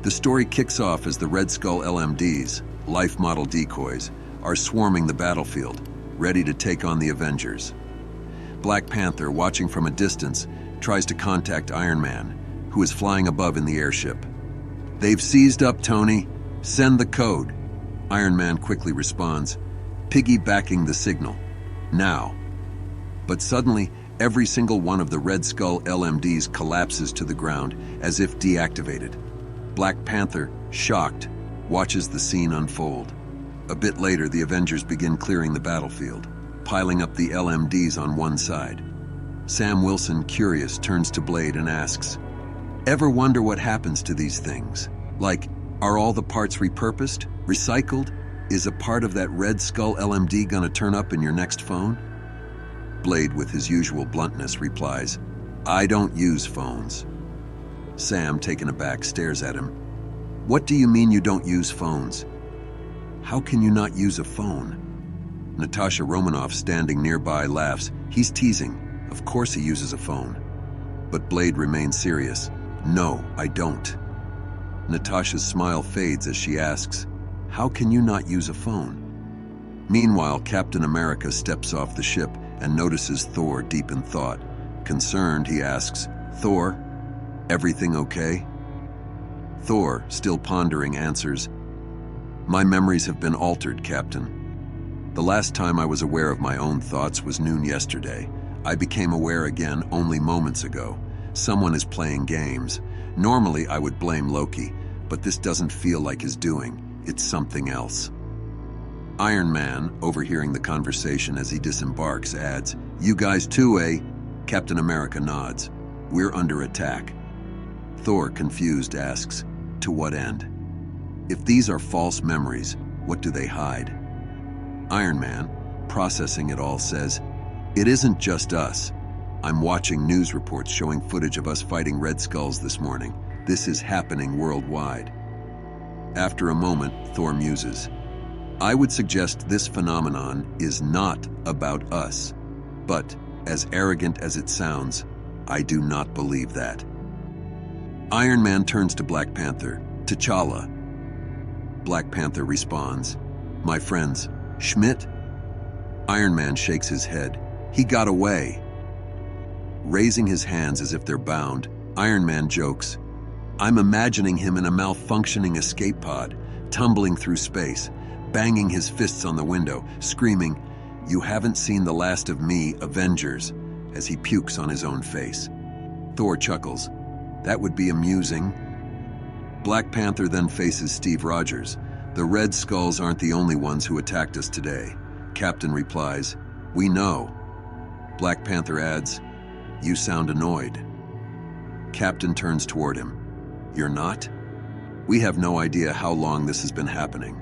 The story kicks off as the Red Skull LMDs, life model decoys, are swarming the battlefield, ready to take on the Avengers. Black Panther, watching from a distance, tries to contact Iron Man, who is flying above in the airship. "They've seized up, Tony. Send the code." Iron Man quickly responds, piggybacking the signal. "Now." But suddenly, every single one of the Red Skull LMDs collapses to the ground as if deactivated. Black Panther, shocked, watches the scene unfold. A bit later, the Avengers begin clearing the battlefield, piling up the LMDs on one side. Sam Wilson, curious, turns to Blade and asks, "Ever wonder what happens to these things? Like, are all the parts repurposed, recycled? Is a part of that Red Skull LMD gonna turn up in your next phone?" Blade, with his usual bluntness, replies, "I don't use phones." Sam, taken aback, stares at him. "What do you mean you don't use phones? How can you not use a phone?" Natasha Romanoff, standing nearby, laughs. "He's teasing. Of course he uses a phone." But Blade remains serious. "No, I don't." Natasha's smile fades as she asks, "How can you not use a phone?" Meanwhile, Captain America steps off the ship and notices Thor deep in thought. Concerned, he asks, "Thor, everything okay?" Thor, still pondering, answers, "My memories have been altered, Captain. The last time I was aware of my own thoughts was noon yesterday. I became aware again only moments ago. Someone is playing games. Normally I would blame Loki, but this doesn't feel like his doing. It's something else." Iron Man, overhearing the conversation as he disembarks, adds, "You guys too, eh?" Captain America nods. "We're under attack." Thor, confused, asks, "To what end? If these are false memories, what do they hide?" Iron Man, processing it all, says, "It isn't just us. I'm watching news reports showing footage of us fighting Red Skulls this morning. This is happening worldwide." After a moment, Thor muses, "I would suggest this phenomenon is not about us. But, as arrogant as it sounds, I do not believe that." Iron Man turns to Black Panther. "T'Challa." Black Panther responds, "My friends, Schmidt?" Iron Man shakes his head. "He got away." Raising his hands as if they're bound, Iron Man jokes, "I'm imagining him in a malfunctioning escape pod, tumbling through space, banging his fists on the window, screaming, 'You haven't seen the last of me, Avengers,' as he pukes on his own face." Thor chuckles. "That would be amusing." Black Panther then faces Steve Rogers. "The Red Skulls aren't the only ones who attacked us today." Captain replies, "We know." Black Panther adds, "You sound annoyed." Captain turns toward him. "You're not? We have no idea how long this has been happening."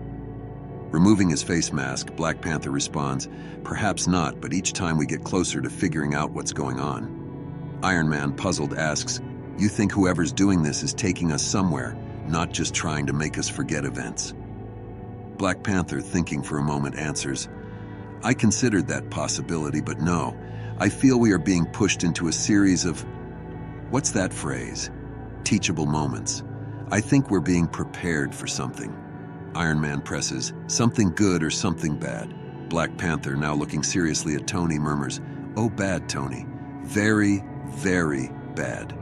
Removing his face mask, Black Panther responds, "Perhaps not, but each time we get closer to figuring out what's going on." Iron Man, puzzled, asks, "You think whoever's doing this is taking us somewhere, not just trying to make us forget events?" Black Panther, thinking for a moment, answers, "I considered that possibility, but no. I feel we are being pushed into a series of, what's that phrase? Teachable moments. I think we're being prepared for something." Iron Man presses, "Something good or something bad?" Black Panther, now looking seriously at Tony, murmurs, "Oh, bad, Tony. Very, very bad."